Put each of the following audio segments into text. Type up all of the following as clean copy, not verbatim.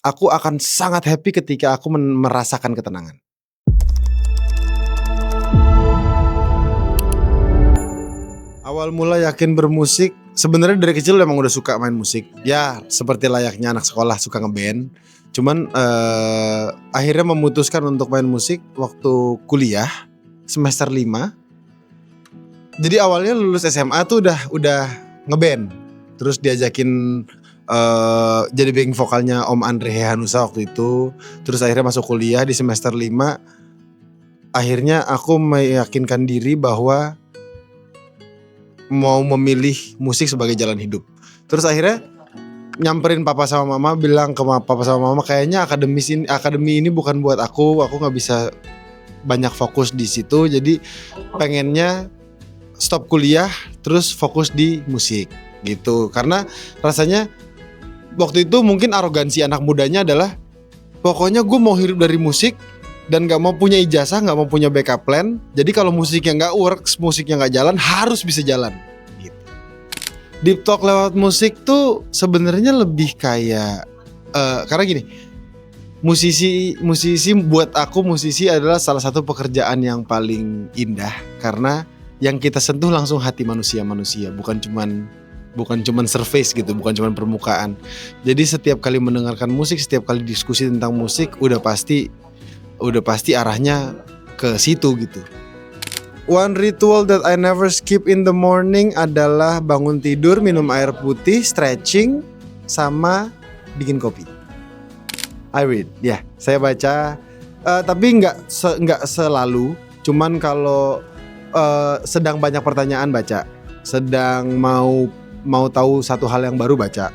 aku akan sangat happy ketika aku merasakan ketenangan. Awal mula yakin bermusik, sebenarnya dari kecil emang udah suka main musik. Ya seperti layaknya anak sekolah suka ngeband. Cuman akhirnya memutuskan untuk main musik waktu kuliah semester 5. Jadi awalnya lulus SMA tuh udah ngeband. Terus diajakin jadi backing vokalnya Om Andre Hehanusa waktu itu. Terus akhirnya masuk kuliah di semester 5. Akhirnya aku meyakinkan diri bahwa mau memilih musik sebagai jalan hidup. Terus akhirnya nyamperin papa sama mama, bilang ke papa sama mama, kayaknya akademi ini bukan buat aku nggak bisa banyak fokus di situ. Jadi pengennya stop kuliah terus fokus di musik gitu. Karena rasanya waktu itu mungkin arogansi anak mudanya adalah pokoknya gue mau hidup dari musik dan gak mau punya ijazah, gak mau punya backup plan. Jadi kalau musiknya gak works, musiknya gak jalan, harus bisa jalan gitu. Deep talk lewat musik tuh sebenarnya lebih kayak karena gini, musisi buat aku, musisi adalah salah satu pekerjaan yang paling indah. Karena yang kita sentuh langsung hati manusia, bukan cuman surface gitu, bukan cuman permukaan. Jadi setiap kali mendengarkan musik, setiap kali diskusi tentang musik, udah pasti arahnya ke situ gitu. One ritual that I never skip in the morning adalah bangun tidur, minum air putih, stretching, sama bikin kopi. I read, ya, saya baca, tapi nggak selalu. Cuman kalau sedang banyak pertanyaan baca, sedang mau tahu satu hal yang baru baca.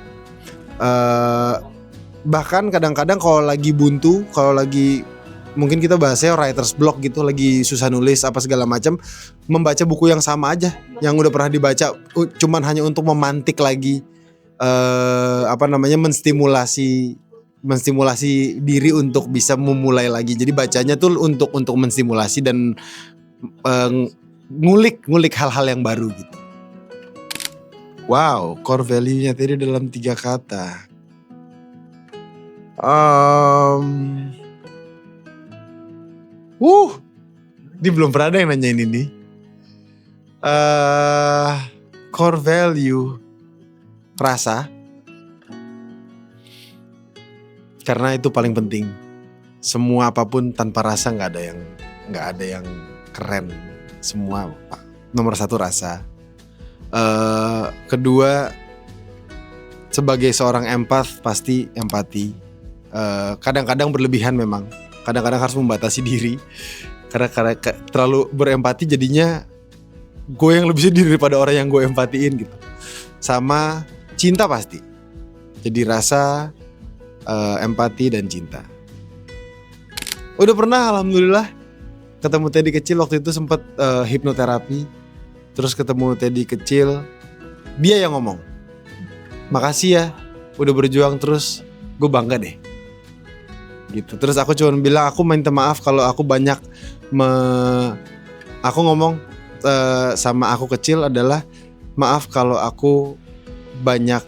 Bahkan kadang-kadang kalau lagi buntu, kalau lagi mungkin kita bahasnya writer's block gitu, lagi susah nulis apa segala macam, membaca buku yang sama aja yang udah pernah dibaca, cuman hanya untuk memantik lagi menstimulasi diri untuk bisa memulai lagi. Jadi bacanya tuh untuk menstimulasi dan ngulik hal-hal yang baru gitu. Wow, core value-nya tadi dalam 3 kata. Ini belum pernah ada yang nanyain ini. Core value, rasa. Karena itu paling penting. Semua apapun tanpa rasa nggak ada yang keren. Semua nomor 1 rasa. Kedua, sebagai seorang empath pasti empati. Kadang-kadang berlebihan memang. Kadang-kadang harus membatasi diri. Karena terlalu berempati jadinya gue yang lebih sedih daripada orang yang gue empatiin gitu. Sama cinta pasti. Jadi rasa, empati dan cinta. Udah pernah alhamdulillah ketemu Teddy kecil, waktu itu sempat hipnoterapi. Terus ketemu Teddy kecil, dia yang ngomong, makasih ya udah berjuang terus, gue bangga deh gitu. Terus aku cuma bilang, aku minta maaf kalau aku banyak aku ngomong sama aku kecil adalah, maaf kalau aku banyak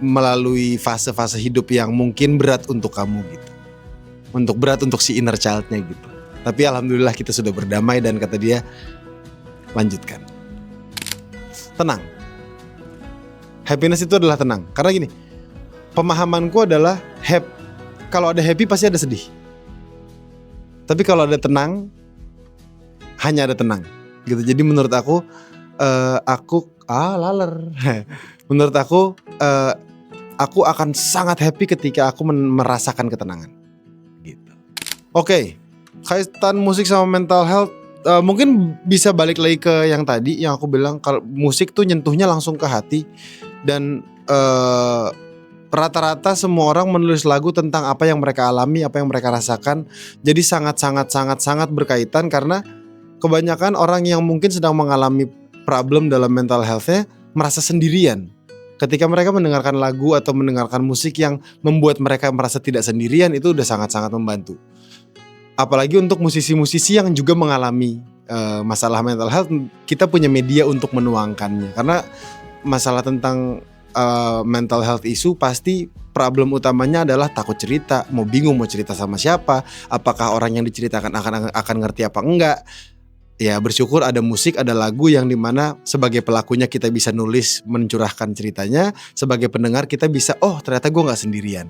melalui fase-fase hidup yang mungkin berat untuk kamu gitu, berat untuk si inner child-nya gitu. Tapi alhamdulillah kita sudah berdamai dan kata dia, lanjutkan. Tenang. Happiness itu adalah tenang. Karena gini, pemahamanku adalah kalau ada happy pasti ada sedih. Tapi kalau ada tenang, hanya ada tenang gitu. Jadi menurut aku menurut aku akan sangat happy ketika aku merasakan ketenangan gitu. Oke. Kaitan musik sama mental health, mungkin bisa balik lagi ke yang tadi yang aku bilang, kalau musik tuh nyentuhnya langsung ke hati. Dan rata-rata semua orang menulis lagu tentang apa yang mereka alami, apa yang mereka rasakan. Jadi sangat berkaitan, karena kebanyakan orang yang mungkin sedang mengalami problem dalam mental health-nya merasa sendirian. Ketika mereka mendengarkan lagu atau mendengarkan musik yang membuat mereka merasa tidak sendirian, itu udah sangat-sangat membantu. Apalagi untuk musisi-musisi yang juga mengalami masalah mental health, kita punya media untuk menuangkannya. Karena masalah tentang mental health issue pasti problem utamanya adalah takut cerita, mau bingung mau cerita sama siapa, apakah orang yang diceritakan akan ngerti apa enggak. Ya bersyukur ada musik, ada lagu yang dimana sebagai pelakunya kita bisa nulis mencurahkan ceritanya, sebagai pendengar kita bisa, oh ternyata gue nggak sendirian.